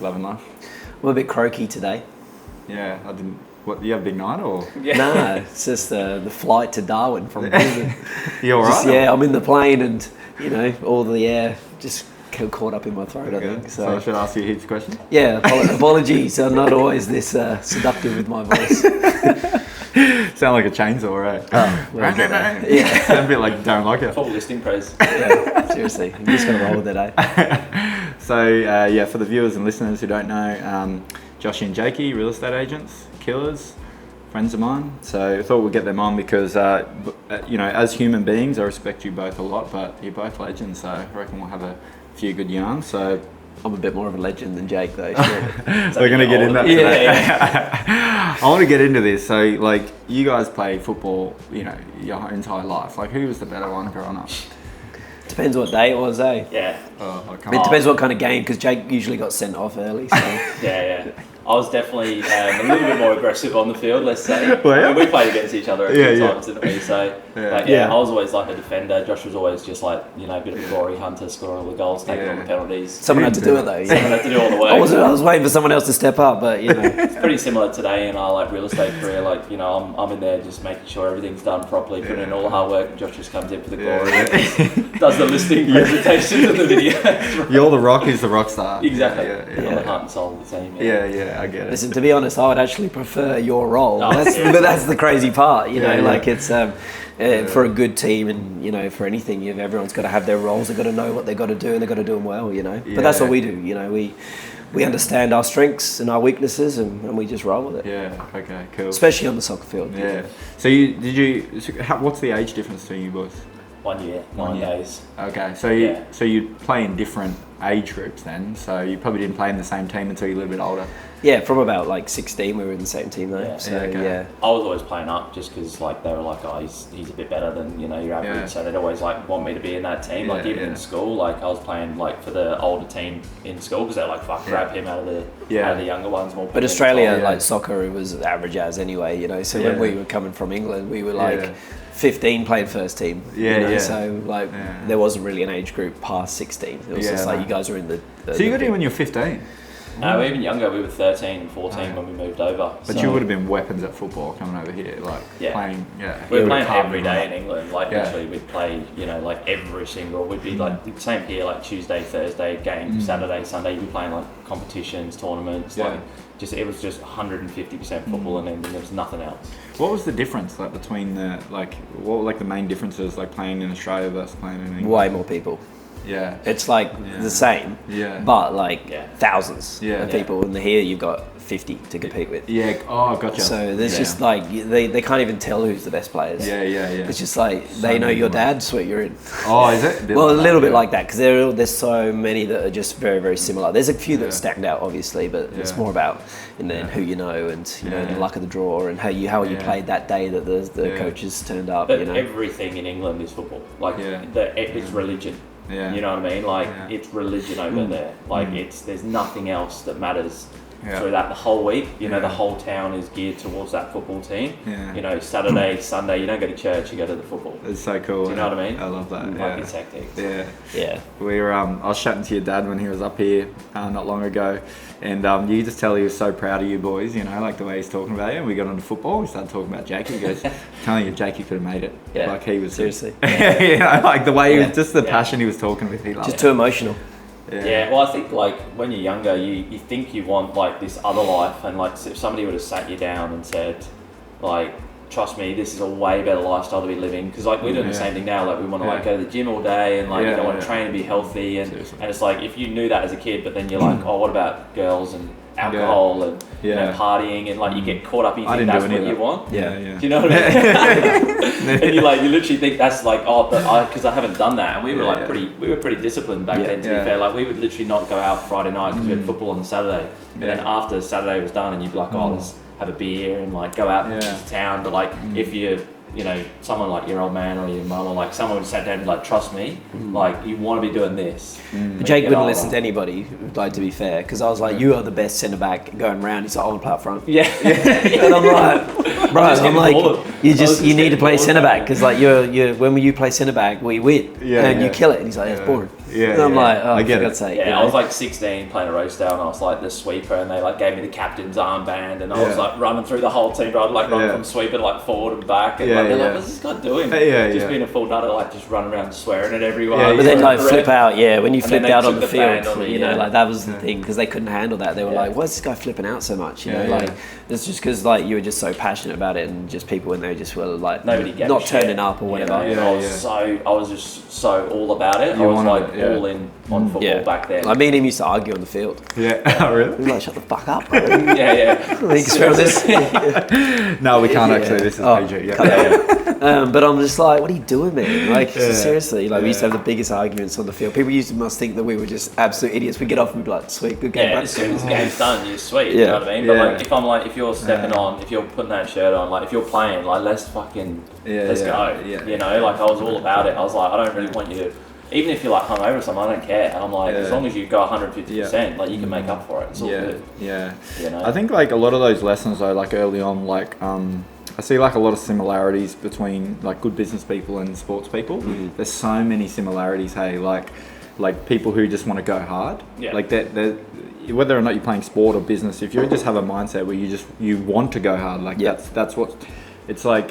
Loving life? I'm a bit croaky today. Yeah, I didn't... What, you have a big night or? Yeah. Nah, it's just the flight to Darwin from Brisbane. You all right? Yeah, I'm in the plane and, all the air just caught up in my throat, Okay. I think. So I should ask you heaps of questions? Yeah, apologies. I'm not always this seductive with my voice. Sound like a chainsaw, right? Oh, well, yeah. Sound a bit like Darren Lockyer. Full listing praise. Yeah, seriously. I'm just going to roll with it, eh? So, for the viewers and listeners who don't know, Josh and Jakey, real estate agents, killers, friends of mine. So I thought we'd get them on because, as human beings, I respect you both a lot, but you're both legends, so I reckon we'll have a few good yarns. So I'm a bit more of a legend than Jake, though. Sure. We're going to get in that today. Yeah. I want to get into this. So, you guys play football, your entire life. Who was the better one growing up? Depends what day it was, eh? Yeah. It depends what kind of game, because Jake usually got sent off early. So. Yeah. I was definitely a little bit more aggressive on the field, let's say. Well, yeah. We played against each other a few times, didn't we? So, I was always like a defender. Josh was always just a bit of a glory hunter, scoring all the goals, taking all the penalties. Someone had to do it, though. Someone had to do all the work. I was waiting for someone else to step up, but, It's pretty similar today in our real estate career. I'm in there just making sure everything's done properly, putting in all the hard work, and Josh just comes in for the glory. Does the listing presentations and the video. You're the rock, he's the rock star. Exactly. On the heart and soul of the team. Yeah, I get it. Listen, to be honest, I would actually prefer your role. Oh, But that's the crazy part, it's for a good team and, for anything, everyone's got to have their roles, they've got to know what they've got to do and they've got to do them well, But that's what we do, we understand our strengths and our weaknesses and we just roll with it. Yeah, okay, cool. Especially on the soccer field. Yeah. So what's the age difference between you boys? 1 year, 9 days. Okay, so you play in different age groups then, so you probably didn't play in the same team until you're a little bit older. Yeah, from about 16 we were in the same team though. I was always playing up just because they were like, oh, he's a bit better than your average, so they'd always want me to be in that team. Even in school, I was playing for the older team in school because they're like, fuck, grab him out of the younger ones. But Australia, soccer, it was average as anyway, So when we were coming from England, we were 15 played first team. So there wasn't really an age group past 16. It was just you guys were in the so you got in when you were 15? No, we were even younger. We were 13 and 14 when we moved over. But you would have been weapons at football coming over here, playing. We were playing every day in England. Literally, we'd play. Every single. We'd be same here. Tuesday, Thursday game, Saturday, Sunday. You'd be playing competitions, tournaments. It was just 150% football, and then there was nothing else. What was the difference between what were the main differences playing in Australia versus playing in England? Way more people. Yeah. It's the same. Yeah. But thousands of people, and here you've got 50 to compete with. Yeah. Oh, gotcha. So there's just they can't even tell who's the best players. Yeah. It's just they know your dad, sweet, you're in. Oh, is it? Well, a little bit like that because there's so many that are just very, very similar. There's a few that stand out, obviously, but it's more about who you know and the luck of the draw and how you played that day that the coaches turned up. But everything in England is football. It's religion. Yeah. You know what I mean? It's religion over there. There's nothing else that matters through that the whole week. The whole town is geared towards that football team. Yeah. Saturday, Sunday, you don't go to church, you go to the football. It's so cool. Do you know what I mean? I love that. It's hectic. Yeah. Yeah. We were. I was chatting to your dad when he was up here not long ago, and you just tell he was so proud of you boys. The way he's talking about you. And we got onto football. We started talking about Jakey. He goes, telling you Jakey could have made it. Yeah. He was seriously. The way he was, just the passion he was talking with. He loved just too emotional. Yeah, well, I think when you're younger, you think you want this other life, and if somebody would have sat you down and said, trust me, this is a way better lifestyle to be living, because we're doing the same thing now. We want to go to the gym all day and you don't want to train and be healthy, and it's if you knew that as a kid, but then you're oh, what about girls and alcohol and partying, and you get caught up and you think that's what you want. Do you know what I mean? And you literally think that's because I haven't done that, and we were pretty disciplined back then, to be fair. We would literally not go out Friday night because we had football on the Saturday, and then after Saturday was done and you'd be oh, let's have a beer and go out into town. But if you someone like your old man or your mum or someone sat down and trust me, you want to be doing this. But Jake wouldn't listen to anybody, to be fair, because I was you are the best centre back going round. He's I want to play up front. Yeah. And I'm bro, you need to play centre back because you when you play centre back we win and you kill it. And he's that's boring. Yeah, And I'm yeah. like, oh, I for get God's it. sake. Yeah, you I know? was like 16 playing a roast out, and I was like the sweeper, and they like gave me the captain's armband, and I was Yeah. like running through the whole team, but I'd like run Yeah. from sweeper to like forward and back, and Yeah, like, they're yeah. like, what's this guy doing? Yeah, Just yeah. being a full nutter, like just running around swearing at everyone. Yeah, But then like Red. flip out, when you And then flipped they out on took the the ban field, on me, you know, yeah. like that was the Yeah. thing, because they couldn't handle that. They were Yeah. like, why's this guy flipping out so much? You Yeah, know, like yeah. it's just because like you were just so passionate about it, and just people in there just were like Nobody gave not a shit, turning up or whatever. You know? Yeah, I was yeah. I was just so all about it. You I was wanted like it, yeah. all in on football back then. Like me and him used to argue on the field. Yeah, really? We were like, shut the fuck up, bro. yeah. We can swear on this. No, we can't Yeah. actually. This is Oh, PG. Yeah. cut that out. But I'm just like, what are you doing, man? Like, Yeah. seriously, like we used to Yeah. have the biggest arguments on the field. People must think that we were just absolute idiots. We get off and be like, sweet, good game, Yeah, bro. as soon as the game's done, you're sweet. You Yeah. know what I mean? But Yeah. like, if I'm like, if you're stepping on, if you're putting that shirt on, like, if you're playing, like, let's fucking, Yeah, let's yeah, go. yeah. You know, like, I was all about it. I was like, I don't really want you to, even if you're like hungover or something, I don't care. I'm like, as Yeah. long as you go 150%, like, you can make up for it. It's all Yeah, good. yeah. You know? I think like a lot of those lessons though, like early on, like I see like a lot of similarities between like good business people and sports people. There's so many similarities. Hey, like people who just want to go hard. Yeah. Like that. Whether or not you're playing sport or business, if you just have a mindset where you want to go hard, like Yeah. that's what. It's like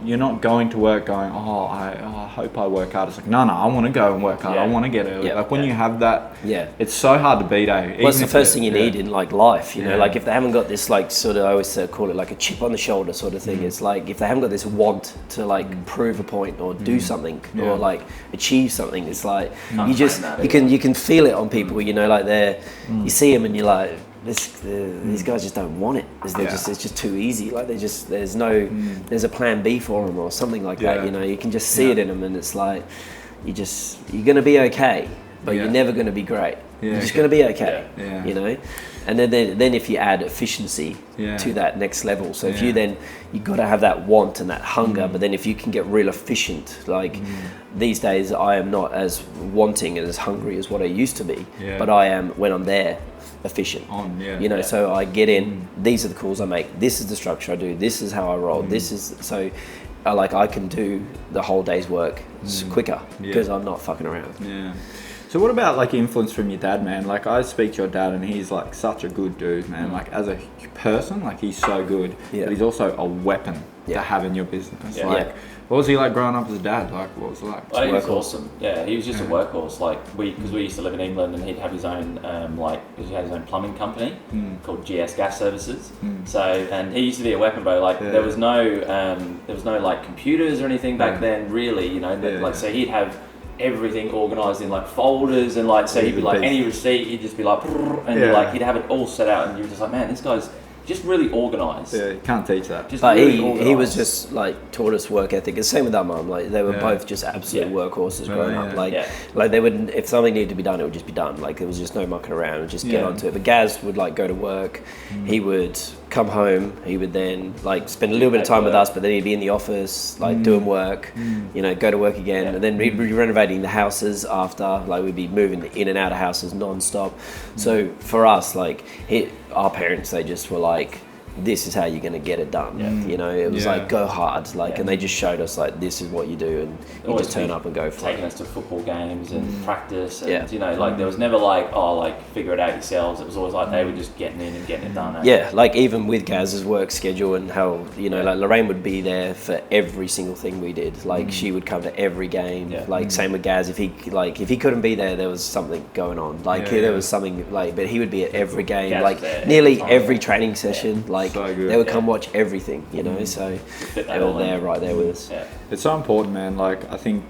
you're not going to work going, I hope I work hard. It's like no, I want to go and work hard. I Yeah. want to get early. Yeah. Like when you have that, Yeah. it's so hard to beat. Well, it's the first thing you need in like life, you know. Yeah. Like if they haven't got this like sort of, I always call it like a chip on the shoulder sort of thing. It's like if they haven't got this want to like prove a point or do something Yeah. or like achieve something, it's like Can't you just find that you can feel it on people, you know. Like you see them and you're like, these guys just don't want it. It's just too easy. Like there's a plan B for them or something like that. Yeah. You know, you can just see it in them, and it's like you're gonna be okay, but Yeah. you're never gonna be great. Yeah. You're just gonna be okay. Yeah. You know, and then if you add efficiency Yeah. to that next level, so if Yeah. you got to have that want and that hunger, but then if you can get real efficient, like these days I am not as wanting and as hungry as what I used to be, Yeah. but I am when I'm there efficient. You know, so I get in, these are the calls I make, this is the structure I do, this is how I roll, this is so I can do the whole day's work quicker because I'm not fucking around. Yeah. So what about like influence from your dad, man? Like I speak to your dad and he's like such a good dude, man. Like as a person, like he's so good, Yeah. but he's also a weapon Yeah. to have in your business. Yeah. Like, Yeah. what was he like growing up as a dad? Like, what was it like? I think it's workhorse. awesome. Yeah, he was just a workhorse. Like because we used to live in England, and he'd have his own he had his own plumbing company called GS Gas Services. So and he used to be a weapon bro. Like Yeah. there was no like computers or anything back Yeah. then. Really, you know, Yeah, like yeah. so he'd have everything organised in like folders and like so Yeah, he'd be the like beast. any receipt he'd just be like and Yeah. like he'd have it all set out and you're just like man this guy's just really organised. Yeah, you can't teach that. Just But really he was organised. just like taught us work ethic. The same with our mum. Like they were Yeah. both just absolute Yeah. workhorses growing up. Yeah. Like Yeah. like they would, if something needed to be done, it would just be done. Like there was just no mucking around. And just get Yeah. onto it. But Gaz would like go to work. He would come home. He would then like spend a little bit of time with us, but then he'd be in the office like doing work. You know, go to work again, and then we'd be renovating the houses after. Like we'd be moving in and out of houses non-stop. So for us, like our parents, they just were like, this is how you're going to get it done. You know, it was Yeah. like go hard, like, Yeah. and they just showed us like this is what you do, and you Always just turn up and go for taking it. us to football games and practice and Yeah. you know like there was never like figure it out yourselves. It was always like they were just getting in and getting it done. Yeah, like even with Gaz's work schedule and how, you know, like Lorraine would be there for every single thing we did. Like she would come to every game. Yeah. Like same with Gaz. If he couldn't be there was something going on. Like Yeah, there yeah. was something like, but he would be at every game. Gaz like was there nearly every time. every training session. Like So good. they would Yeah. come watch everything. You know, so Fit that they were all in. there, right there with us. Yeah. It's so important, man. Like I think,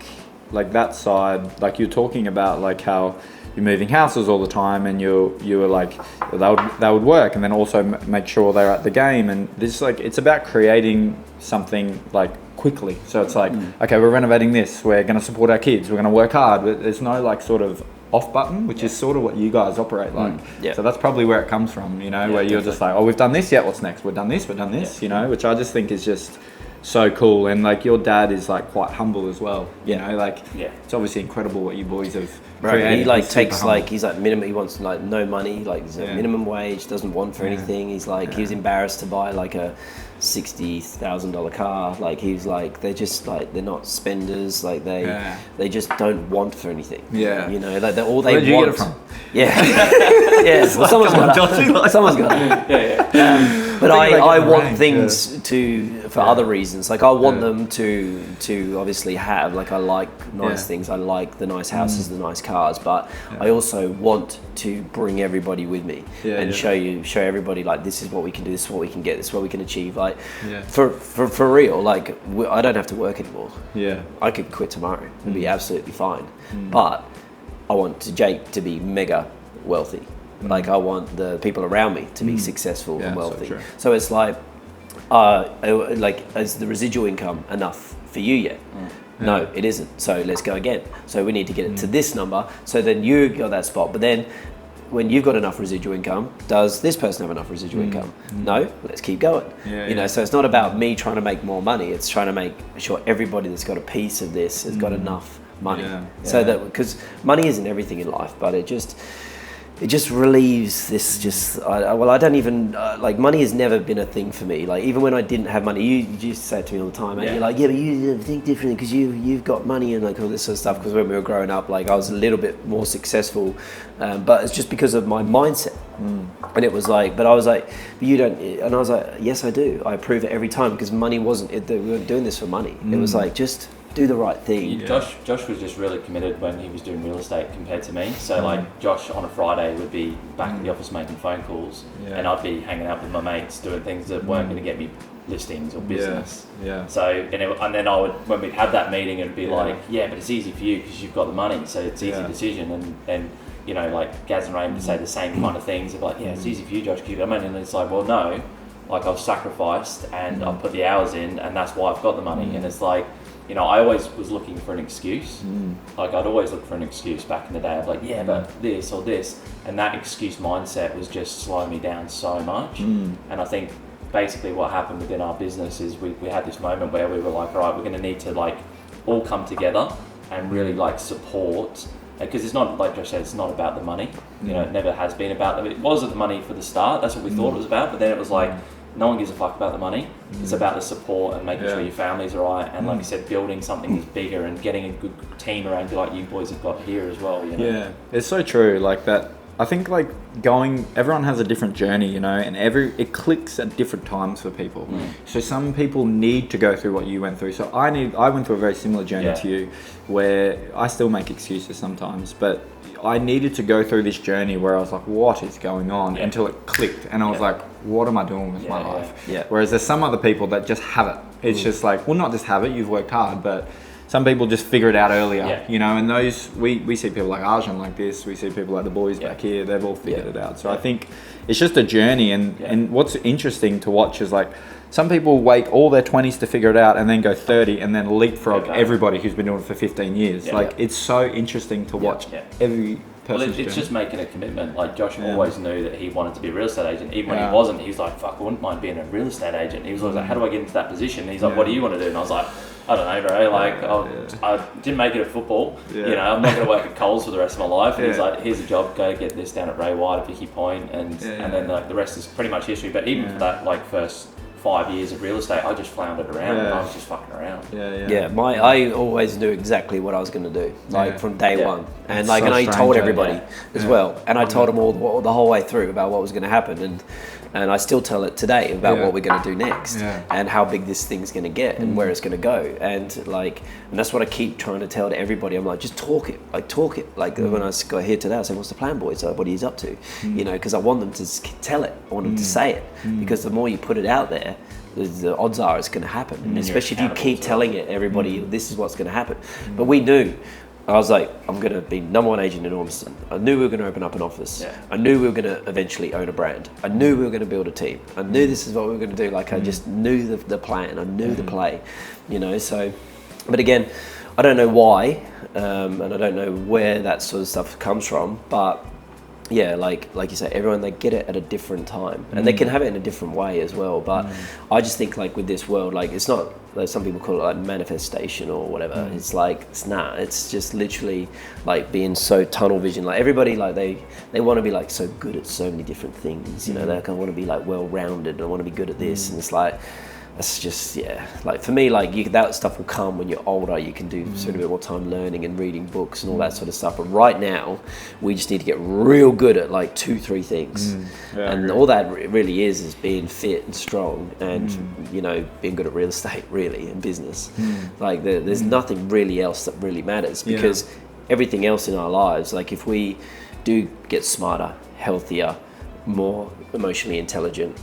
like that side, like you're talking about, like how you're moving houses all the time, and you were like they would work, and then also make sure they're at the game, and this like it's about creating something like quickly. So it's like, okay, we're renovating this, we're going to support our kids, we're going to work hard, but there's no like sort of off button, which is sort of what you guys operate like. Yeah. So that's probably where it comes from, you know, where you're just like, oh, we've done this yet, what's next? We've done this, you know, which I just think is just so cool. And like your dad is like quite humble as well. You know, like Yeah. it's obviously incredible what you boys have Right, created. he like He's takes super like humble. he's like minimum. He wants like no money, like Yeah. minimum wage. Doesn't want for Yeah. anything. He's like he was embarrassed to buy like a $60,000 car. Like he's like they're just like they're not spenders. Like they just don't want for anything. Yeah. you know, like they're all they Where'd you want. get it from? Yeah, yeah. Well, someone's got it. Someone's got it. Yeah. But I think I they get want ranked, things for other reasons. Like I want them to obviously have like I like nice Yeah. things. I like the nice houses, the nice cars. But I also want to bring everybody with me and show everybody like this is what we can do. This is what we can get. This is what we can achieve. Like for real. Like I don't have to work anymore. Yeah. I could quit tomorrow and be absolutely fine. But I want Jake to be mega wealthy. Like I want the people around me to be successful and wealthy. true. So it's like, is the residual income enough for you yet? No, it isn't. So let's go again. So we need to get it to this number. So then you got that spot. But then when you've got enough residual income, does this person have enough residual income? No, let's keep going. You know, so it's not about me trying to make more money. It's trying to make sure everybody that's got a piece of this has got enough money. So that, because money isn't everything in life, but it just relieves this I don't even like money has never been a thing for me. Like even when I didn't have money, you used to say it to me all the time, and you're like, yeah, but you think differently because you've got money and like all this sort of stuff. Because when we were growing up, like I was a little bit more successful, but it's just because of my mindset. And it was like, but I was like, but you don't, and I was like, yes I do. I prove it every time because money wasn't it, we weren't doing this for money. It was like just do the right thing. Josh was just really committed when he was doing real estate compared to me. So like Josh on a Friday would be back at the office making phone calls, and I'd be hanging out with my mates doing things that weren't going to get me listings or business. So and then I would, when we'd have that meeting, it'd be like, yeah, but it's easy for you because you've got the money, so it's an easy decision. And you know, like Gaz and Ray would say the same kind of things. They're like, yeah, it's easy for you, Josh, because you got money. And it's like, well, no, like I've sacrificed and I've put the hours in, and that's why I've got the money. And it's like, you know, I always was looking for an excuse. Like I'd always look for an excuse back in the day of like, yeah, but this or this. And that excuse mindset was just slowing me down so much. And I think basically what happened within our business is we had this moment where we were like, all right, we're going to need to like all come together and really like support. Because it's not, like Josh said, it's not about the money. You know, it never has been about it. Was the money for the start? That's what we thought it was about. But then it was like, no one gives a fuck about the money. It's about the support and making sure your family's all right. And like you said, building something that's bigger and getting a good team around you like you boys have got here as well. You know? Yeah, it's so true. Like that, I think like everyone has a different journey, you know, and it clicks at different times for people. So some people need to go through what you went through. So I went through a very similar journey to you, where I still make excuses sometimes, but I needed to go through this journey where I was like, what is going on, until it clicked, and I was like, what am I doing with my life? Whereas there's some other people that just have it. It's just like, well, not just have it, you've worked hard, but some people just figure it out earlier, you know, and those, we see people like Arjun like this, we see people like the boys back here, they've all figured it out. So I think it's just a journey, and what's interesting to watch is like, some people wait all their 20s to figure it out and then go 30 and then leapfrog everybody who's been doing it for 15 years. It's so interesting to watch every person's it's journey. just making a commitment. Like Josh always knew that he wanted to be a real estate agent. Even when he wasn't, he was like, fuck, I wouldn't mind being a real estate agent. He was always like, how do I get into that position? And he's like, what do you want to do? And I was like, I don't know, bro. Like, I didn't make it at football. You know, I'm not going to work at Coles for the rest of my life. And he's like, here's a job, go get this down at Ray White at Vicky Point, and then like the rest is pretty much history. But even for that like first 5 years of real estate, I just floundered around and I was just fucking around. I always knew exactly what I was going to do, like from day one, and like, and I told everybody as well, and I told them all the whole way through about what was going to happen, and I still tell it today about what we're going to do next, and how big this thing's going to get, and where it's going to go, and that's what I keep trying to tell to everybody. I'm like, just talk it. Like when I got here today, I said, what's the plan, boys? What are you up to? You know, because I want them to tell it, I want them to say it, because the more you put it out there, the odds are it's going to happen, and especially if you keep telling it everybody, this is what's going to happen. But we knew, I was like, I'm going to be #1 agent in Ormiston. I knew we were going to open up an office. I knew we were going to eventually own a brand. I knew we were going to build a team. I knew this is what we were going to do. Like I just knew the plan. I knew the play, you know. So, but again, I don't know why, and I don't know where that sort of stuff comes from, but yeah, like you say, everyone, they get it at a different time, and they can have it in a different way as well. But I just think like with this world, like it's not like some people call it like manifestation or whatever. It's like it's just literally like being so tunnel vision. Like everybody, like they want to be like so good at so many different things. You know, they kind of want to be like well rounded and want to be good at this, and it's like. That's just, like for me, like that stuff will come when you're older. You can do sort of a bit more time learning and reading books and all that sort of stuff. But right now, we just need to get real good at like 2-3 things. And all that really is being fit and strong and, you know, being good at real estate really and business. Like there's nothing really else that really matters because everything else in our lives, like if we do get smarter, healthier, more emotionally intelligent,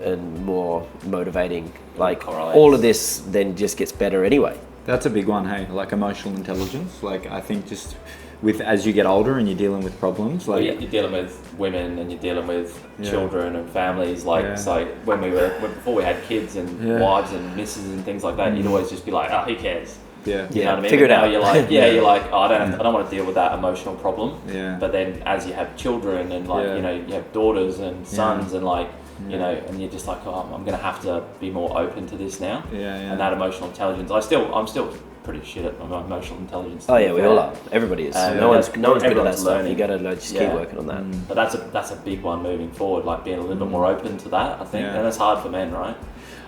and more motivating, like all of this then just gets better anyway. That's a big one, hey, like emotional intelligence. Like I think just with as you get older and you're dealing with problems, like you're dealing with women and you're dealing with children and families. Like so when before we had kids and wives and misses and things like that, you'd always just be like, oh, who cares? Yeah, you know what I mean. Figure it out. You're like, you're like, oh, I don't want to deal with that emotional problem. Yeah. But then as you have children and like you know you have daughters and sons and like. You know, and you're just like, oh, I'm going to have to be more open to this now. And that emotional intelligence, I'm still pretty shit at emotional intelligence. Oh yeah, we all are. Everybody is. No one's good at that stuff. You got to just keep working on that. But that's a big one moving forward. Like being a little bit more open to that. I think, and it's hard for men, right?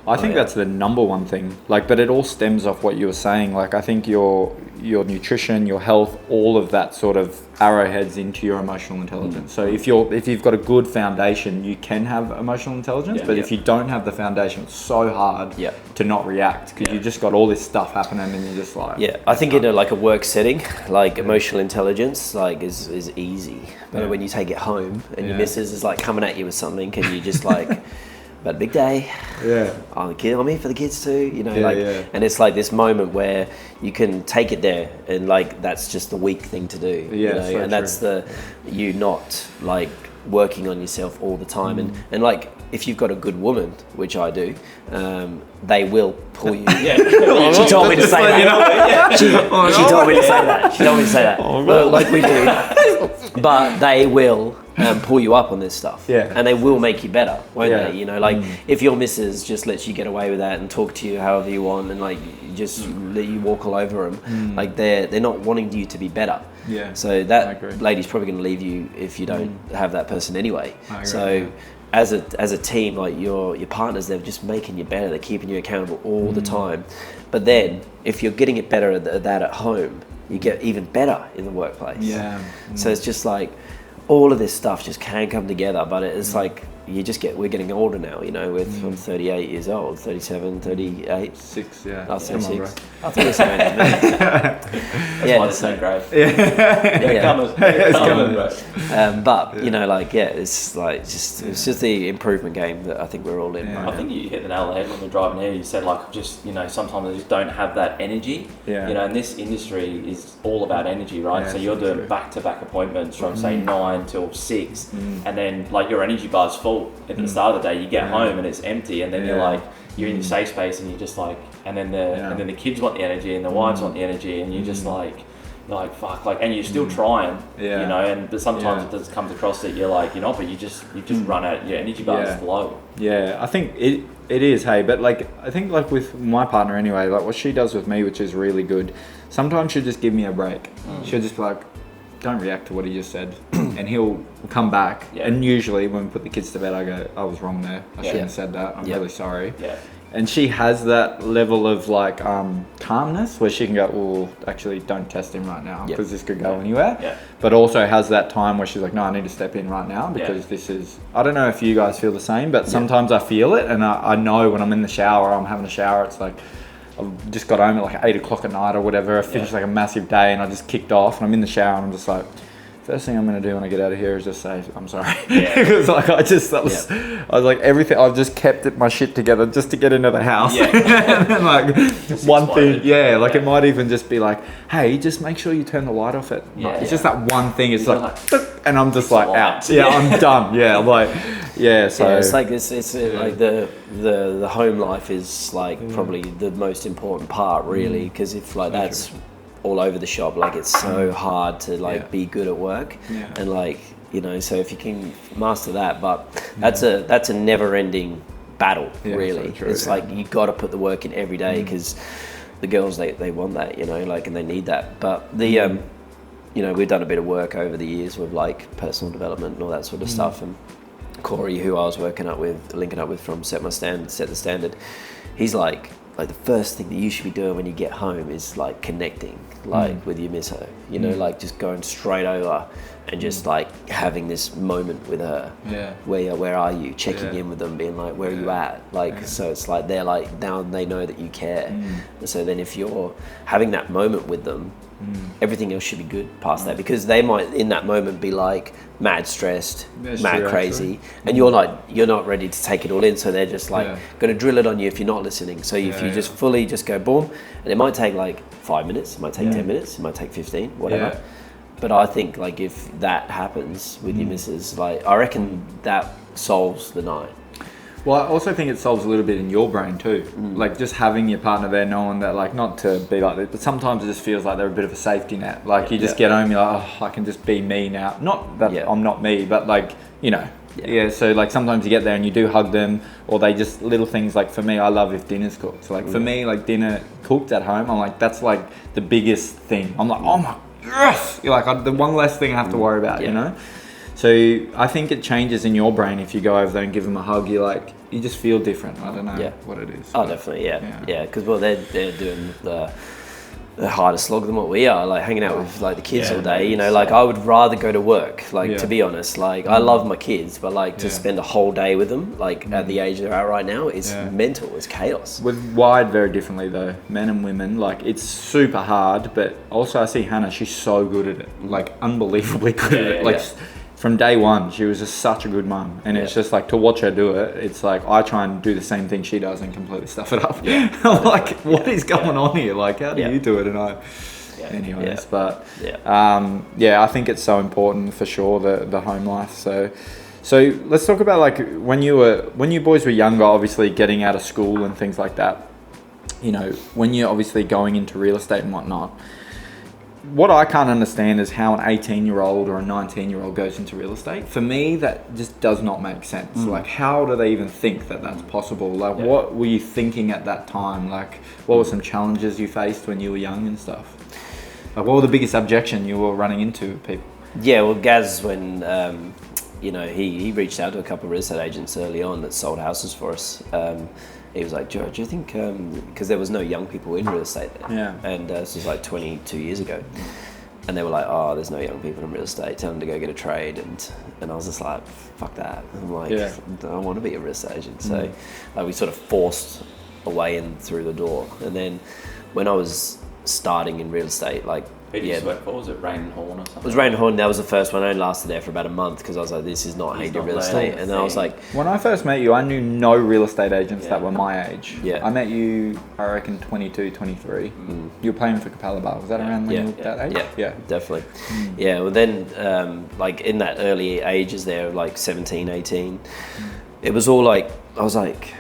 I think that's the number one thing. Like, but it all stems off what you were saying. Like, I think your nutrition, your health, all of that sort of arrowheads into your emotional intelligence. So if you've got a good foundation, you can have emotional intelligence. But if you don't have the foundation, it's so hard to not react because you just got all this stuff happening and you're just like. Yeah, I think in a work setting, like emotional intelligence, like is easy. But when you take it home and your missus is like coming at you with something, and you just like. But a big day, I'm here for the kids too, you know, and it's like this moment where you can take it there and like that's just the weak thing to do, you know, and that's you not like working on yourself all the time, and like if you've got a good woman, which I do, they will pull you. She told me to say that. She told me to say that. She told me to say that. Like we do, but they will. Pull you up on this stuff, and they will make you better, won't they? You know, like if your missus just lets you get away with that and talk to you however you want, and like just let you walk all over them, like they're not wanting you to be better. Yeah. So that lady's probably going to leave you if you don't have that person anyway. So as a team, like your partners, they're just making you better. They're keeping you accountable all the time. But then if you're getting it better at that at home, you get even better in the workplace. Yeah. So it's just like. All of this stuff just can come together, but it's like we're getting older now, you know, I'm 38 years old, 37, 38. 6, yeah. I'll say 6. I think it's something. That's why it's so great. It's coming. But, you know, like, it's like, it's just the improvement game that I think we're all in. I think you hit the nail on the head when we're driving here. You said, like, just, you know, sometimes I just don't have that energy. Yeah. You know, and this industry is all about energy, right? Yeah, so you're doing back-to-back appointments from, say, 9 till 6, and then, like, your energy bar's full at the start of the day. You get home and it's empty, and then you're like, you're in your safe space, and you're just like, and then the kids want the energy, and the wives want the energy, and you're just like, fuck, like, and you're still trying, you know, but sometimes it just comes across that you're like, you know, but you just run out, your energy bar is low. Yeah, I think it is, hey, but like, I think like with my partner anyway, like what she does with me, which is really good, sometimes she'll just give me a break. She'll just be like, don't react to what he just said, and he'll come back. And usually when we put the kids to bed, I go, I was wrong there. I shouldn't have said that. I'm really sorry. And she has that level of like calmness where she can go, well, actually don't test him right now because this could go anywhere. But also has that time where she's like, no, I need to step in right now because this is, I don't know if you guys feel the same, but sometimes I feel it, and I know when I'm in the shower, I'm having a shower, it's like, I've just got home at like 8 o'clock at night or whatever. I finished like a massive day and I just kicked off, and I'm in the shower and I'm just like, first thing I'm going to do when I get out of here is just say, I'm sorry. Because like I was like, everything, I've just kept my shit together just to get into the house. And then like just one thing, like it might even just be like, hey, just make sure you turn the light off it's just that one thing. It's like, and I'm just like out. I'm done. So it's like it's like the home life is like probably the most important part, really, because if like that's all over the shop, like it's so hard to like be good at work, and like you know. So if you can master that, but that's a never-ending battle, really. So true, it's like you got to put the work in every day because the girls they want that, you know, like, and they need that. But the you know, we've done a bit of work over the years with like personal development and all that sort of stuff. And Corey, who I was linking up with from Set the Standard, he's like the first thing that you should be doing when you get home is like connecting with your misso, you know, like just going straight over and just like having this moment with her. Where are you? Checking in with them, being like, where are you at? Like, so it's like they're like, now they know that you care. And so then if you're having that moment with them, everything else should be good past that, because they might in that moment be like mad stressed, crazy, and you're not ready to take it all in, so they're just like going to drill it on you if you're not listening. So if you just fully just go boom, and it might take like 5 minutes, it might take 10 minutes, it might take 15, whatever. But I think like if that happens with your missus, like I reckon that solves the night. Well, I also think it solves a little bit in your brain too. Like just having your partner there, knowing that, like, not to be like this, but sometimes it just feels like they're a bit of a safety net. Like you just get home, you're like, oh, I can just be me now. Not that I'm not me, but like, you know. So like sometimes you get there and you do hug them, or they just little things. Like for me, I love if dinner's cooked. So like for me, like dinner cooked at home, I'm like, that's like the biggest thing. I'm like, oh my, yes! You're like, the one less thing I have to worry about, you know? So I think it changes in your brain if you go over there and give them a hug. You're like, you just feel different. I don't know what it is. Oh, definitely, because well, they're doing the harder slog than what we are, like hanging out with like the kids all day. You know, like I would rather go to work. Like to be honest, like I love my kids, but like to spend a whole day with them, like at the age they're at right now, is mental. It's chaos. We're wired very differently though, men and women. Like it's super hard, but also I see Hannah. She's so good at it, like unbelievably good at it. Like. From day one, she was just such a good mum, and it's just like to watch her do it. It's like I try and do the same thing she does and completely stuff it up. I'm like, what is going on here? Like, how do you do it? And I, anyways, but I think it's so important for sure, the home life. So let's talk about like when you boys were younger, obviously getting out of school and things like that. You know, when you're obviously going into real estate and whatnot. What I can't understand is how an 18-year-old or a 19-year-old goes into real estate. For me, that just does not make sense. Like, how do they even think that that's possible? Like, what were you thinking at that time? Like, what were some challenges you faced when you were young and stuff? Like, what were the biggest objection you were running into with people? Yeah, well, Gaz, when, you know, he reached out to a couple of real estate agents early on that sold houses for us. He was like, Joe, do you think, because there was no young people in real estate then. And this was like 22 years ago. And they were like, oh, there's no young people in real estate, tell them to go get a trade. And I was just like, fuck that. I'm like, I don't want to be a real estate agent. So we sort of forced a way in through the door. And then when I was starting in real estate, like, who did you work for? Was it Rain and Horn or something? It was Rain and Horn. That was the first one. I only lasted there for about a month because I was like, this is not how you do real estate. And then I was like... When I first met you, I knew no real estate agents that were my age. I met you, I reckon, 22, 23. You were playing for Capella Bar. Was that around when you were that age? Yeah, definitely. Yeah, well then, like in that early ages there, like 17, 18, it was all like, I was like,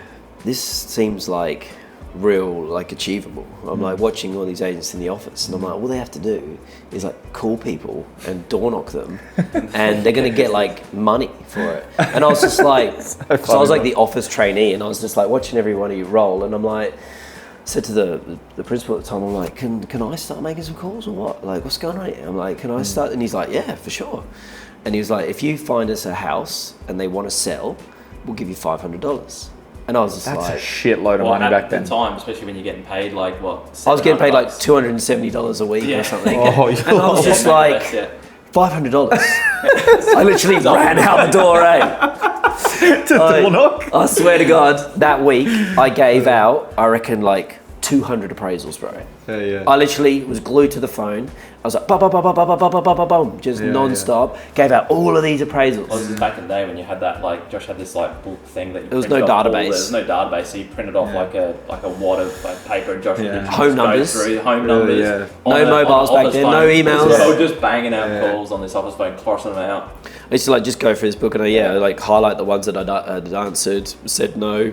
this seems like real, like achievable. I'm like watching all these agents in the office and I'm like, all they have to do is like call people and door knock them and they're going to get like money for it. And I was just like, so I was like the office trainee and I was just like watching every one of you roll and I'm like, said to the principal at the time, I'm like, can I start making some calls or what? Like, what's going on here? I'm like, can I start? And he's like, yeah, for sure. And he was like, if you find us a house and they want to sell, we'll give you $500. And I was just that's like... That's a shitload of money back then. At the time, especially when you're getting paid like, what, I was getting paid like $270 a week or something. And I was just like, $500. I literally ran out the door, To door knock? I swear to God, that week I gave out, I reckon like 200 appraisals, bro. I literally was glued to the phone. I was like, bum, just non-stop. Gave out all of these appraisals. This is back in the day when you had that, like, Josh had this like book thing that you there was no database. There was no database, so you printed off like a wad of like paper and Josh would home numbers. Through home numbers. No mobiles back then, no emails. So we were just banging out calls on this office phone, crossing them out. I used to like just go for this book and like highlight the ones that I'd answered, said no.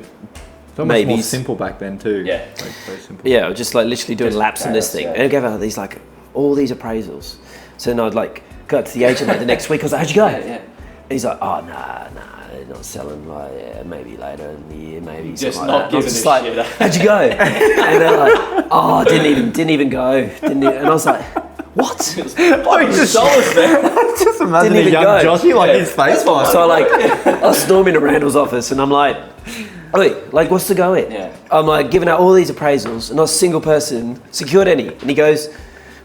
It's almost more simple back then too. Yeah. Like, very simple. Yeah, just like literally doing laps on this thing. And I gave out these like all these appraisals. So then I'd like got to the agent like the next week. I was like, how'd you go? Yeah. And he's like, oh, nah, they're not selling. Like, yeah, maybe later in the year, maybe. Just something not like that. giving a Just like, shit. how'd you go? And they're like, oh, didn't even go. And I was like, what? $500 there. Just imagine Didn't a even young go. Joshy, like his face line. So like, I storm into Randall's office and I'm like, wait, like what's the go in? Yeah. I'm like giving out all these appraisals and not a single person secured any. And he goes,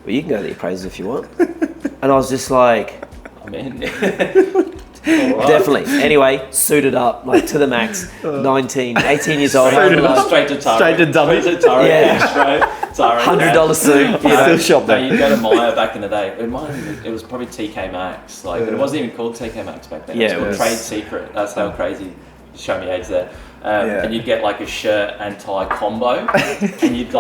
well, you can go to the appraisals if you want. And I was just like, I'm in. definitely. Anyway, suited up, like to the max, 18 years old. Suited up. Straight to Tara. Straight to dummy. Straight to Tara. Yeah. Straight. Tara. $100 suit. You know? Still shop No, there. you'd go to Maya back in the day. It was probably TK Maxx, but it wasn't even called TK Maxx back then. Yeah, it was it called was. Trade Secret. That's how crazy. Show me age there. Yeah. And you'd get like a shirt and tie combo, and you'd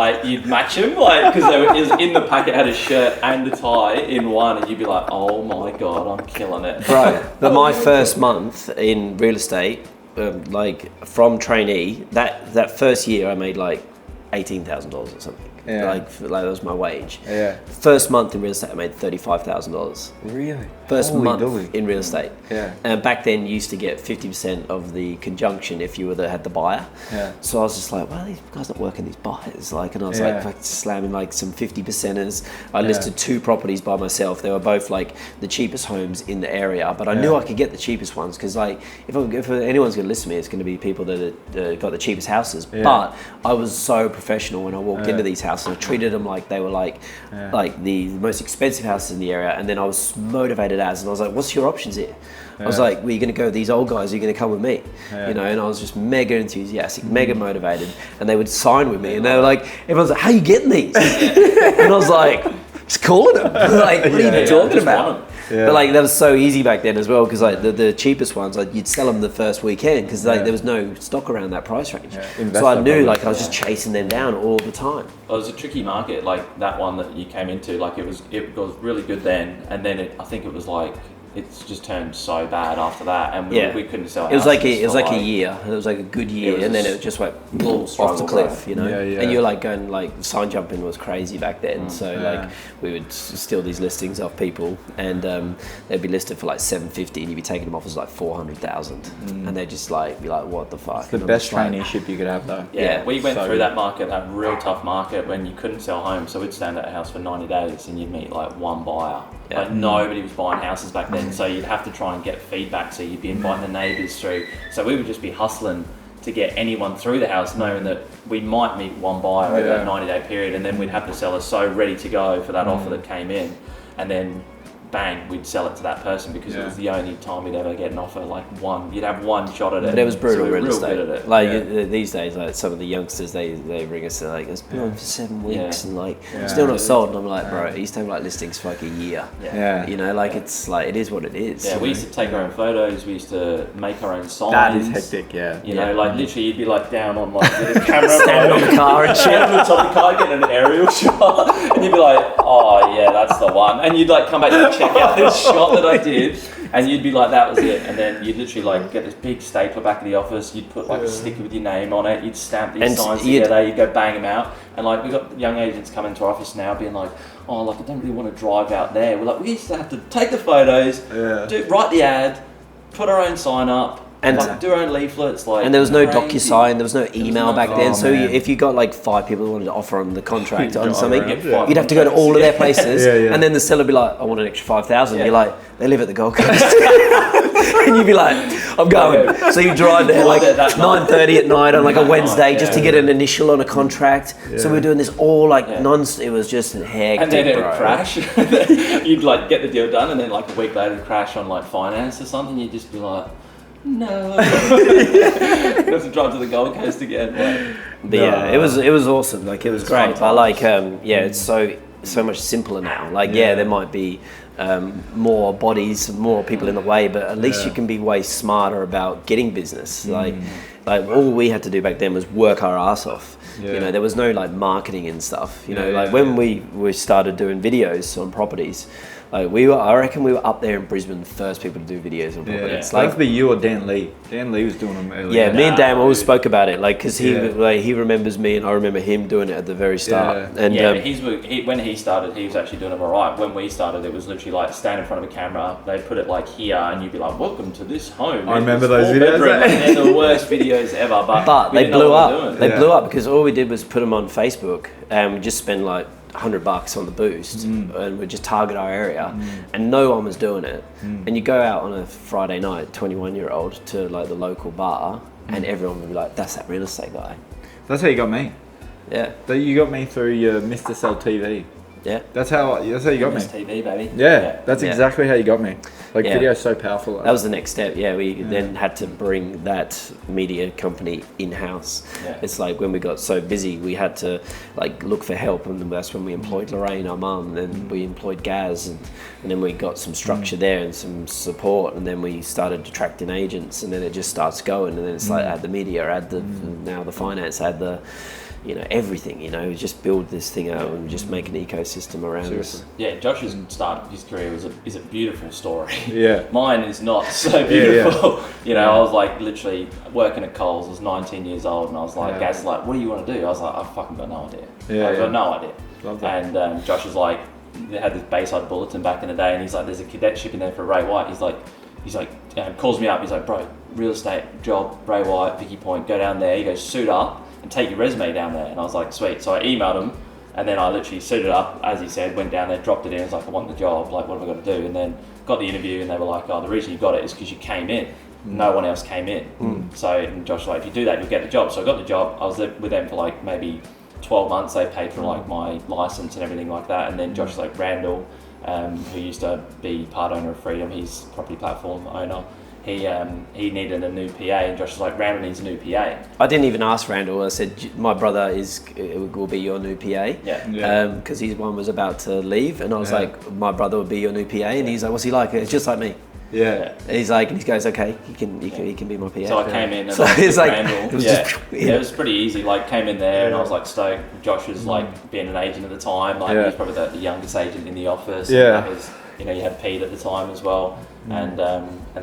match them because it was in the packet had a shirt and a tie in one, and you'd be like, oh my god, I'm killing it, Bro, but my first month in real estate, like from trainee, that first year I made like $18,000 or something. Yeah. Like that was my wage. Yeah. First month in real estate I made $35,000. Really? First Holy month dooly. in real estate. Yeah. And back then you used to get 50% of the conjunction if you had the buyer. Yeah. So I was just like, well, these guys not working these buyers. Like, and I was Yeah. like slamming like some 50%ers. I listed 2 properties by myself. They were both like the cheapest homes in the area, but I knew I could get the cheapest ones because like if anyone's going to listen to me, it's going to be people that got the cheapest houses. Yeah. But I was so professional when I walked into these houses. I treated them like they were like the most expensive houses in the area, and then I was motivated and I was like, what's your options here? I was like, well, you're going to go with these old guys, or you're going to come with me, you know? And I was just mega enthusiastic, mega motivated, and they would sign with me, and they were like, everyone's like, how are you getting these? And I was like, just calling them. Like, what are you talking just about? want 'em. Yeah. But like that was so easy back then as well, because like the cheapest ones, like you'd sell them the first weekend because like there was no stock around that price range. So I knew like I was just chasing them down all the time. Well, it was a tricky market, like that one that you came into. Like it was really good then, and then I think it was like it's just turned so bad after that, and we couldn't sell. It was like houses it was for, like a year. It was like a good year, and then it just went off the cliff, you know. Yeah, yeah. And you're like going like sign jumping was crazy back then. So like we would steal these listings off people, and they'd be listed for like $750, and you'd be taking them off as like $400,000, and they'd just like be like, what the fuck? It's the And I'm best just like, traineeship you could have though. Yeah, we went So through good. that market, that real tough market when you couldn't sell homes. So we'd stand at a house for 90 days and you'd meet like one buyer. Yeah. Like nobody was buying houses back then, so you'd have to try and get feedback. So you'd be inviting the neighbours through. So we would just be hustling to get anyone through the house, knowing that we might meet one buyer over that 90-day period, and then we'd have the seller so ready to go for that offer that came in, and then bang, we'd sell it to that person because it was the only time we'd ever get an offer. Like you'd have one shot at it. But it was brutal so we were real real estate. good at it. Like these days, like some of the youngsters, they ring us like it's been on for 7 weeks and like still not sold. And I'm like, bro, it used to have like listings for like a year. Yeah. You know, like it's like it is what it is. Yeah, we used to take our own photos. We used to make our own signs. That is hectic, yeah. You know, like literally, you'd be like down on like the camera, Standing on the car and shit. on the top of the car, getting an aerial shot, and you'd be like, "Oh yeah, that's the one." And you'd like come back and check out this shot that I did, and you'd be like, "That was it." And then you'd literally like get this big stapler back of the office. You'd put like a sticker with your name on it. You'd stamp these And signs together. You'd go bang them out. And like we got young agents coming to our office now, being like, "Oh, like I don't really want to drive out there." We're like, we used to have to take the photos, write the ad, put our own sign up, And- like, do our own leaflets. Like, And there was no crazy. DocuSign, there was no email back then. So man. if you got like 5 people who wanted to offer on the contract on something, around, you'd have to go to all of their places, Yeah. and then the seller would be like, "I want an extra 5,000." Yeah. You're like, "They live at the Gold Coast," and you'd be like, "I'm going." So you drive there like Drive there that night. 9:30 at night on like a That Wednesday night, just to get an initial on a contract. So we were doing this all like It was just hectic, And then it bro. would crash. You'd like get the deal done, and then like a week later, it'd crash on like finance or something. You'd just be like, "No." You have to drive to the Gold Coast again. Like, But yeah, it was awesome. Like it was great. But like it's so much simpler now. Like there might be more bodies, more people in the way, but at least you can be way smarter about getting business. Like all we had to do back then was work our ass off. You know, there was no like marketing and stuff. You know, like when we started doing videos on properties. Like I reckon we were up there in Brisbane, the first people to do videos on properties. Like, that'd be you or Dan Lee. Dan Lee was doing them earlier. Yeah, me and Dan always spoke about it, like, because he remembers me and I remember him doing it at the very start. And but when he started, he was actually doing them alright. When we started, it was literally literally like stand in front of a camera. They put it like here, and you'd be like, "Welcome to this home." I remember those videos. They're the worst videos ever. But they blew up. They blew up because all we did was put them on Facebook, and we just spend like $100 on the boost, and we just target our area, and no one was doing it. And you go out on a Friday night, 21-year-old, to like the local bar, and everyone would be like, "That's that real estate guy." That's how you got me. Yeah. You got me through your Mr. Sell TV. Yeah. That's how you got me. TV, baby. Yeah, that's exactly how you got me. Like video is so powerful. That was the next step. Yeah, we then had to bring that media company in-house. Yeah. It's like when we got so busy, we had to like look for help, and that's when we employed Lorraine, our mum, and we employed Gaz, and then we got some structure there and some support, and then we started attracting agents, and then it just starts going, and then it's like add the media, add the now the finance, add the everything, just build this thing out and just make an ecosystem around us. Yeah, Josh's start of his career is a beautiful story. Yeah. Mine is not so beautiful. I was like literally working at Coles, I was 19 years old, and I was like, Gaz is like, "What do you want to do?" I was like, "I've fucking got no idea." I've got no idea. Love that. And Josh was like, they had this Bayside Bulletin back in the day, and he's like, "There's a cadetship in there for Ray White." He's like, calls me up, he's like, "Bro, real estate job, Ray White, Vicky Point, go down there." He goes, "Suit up and take your resume down there." And I was like, "Sweet." So I emailed him, and then I literally suited up, as he said, went down there, dropped it in. I was like, "I want the job, like, what have I got to do?" And then got the interview, and they were like, "Oh, the reason you got it is because you came in. No one else came in." So and Josh was like, "If you do that, you'll get the job." So I got the job. I was with them for like maybe 12 months. They paid for like my license and everything like that. And then Josh was like, Randall, who used to be part owner of Freedom, he's property platform owner. He needed a new PA, and Josh was like, "Randall needs a new PA." I didn't even ask Randall. I said, "My brother will be your new PA." Because his one was about to leave, and I was like, "My brother would be your new PA," and he's like, "What's he like?" It's just like me. Yeah. He's like, and he goes, "Okay, he can be my PA." So I came in, and so it's like Randall, it was pretty easy. Like came in there, and I was like stoked. Josh was like being an agent at the time. Like he was probably the youngest agent in the office. Yeah. And that was, you had Pete at the time as well. And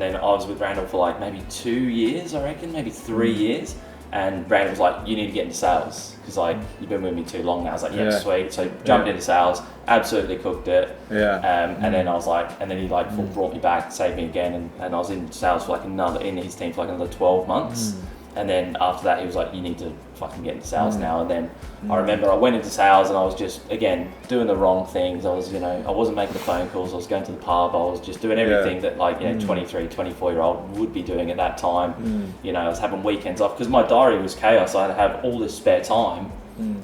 then I was with Randall for like maybe 2 years, I reckon, maybe 3 years. And Randall was like, "You need to get into sales because like you've been with me too long now." I was like, "Yeah, sweet." So jumped into sales, absolutely cooked it. And then I was like, and then he like brought me back, saved me again, and I was in sales for like in his team for like another 12 months. And then after that, he was like, "You need to fucking get into sales now." And then I remember I went into sales, and I was just, again, doing the wrong things. I was, I wasn't making the phone calls. I was going to the pub. I was just doing everything that like, 23, 24-year-old would be doing at that time. I was having weekends off because my diary was chaos. I had to have all this spare time.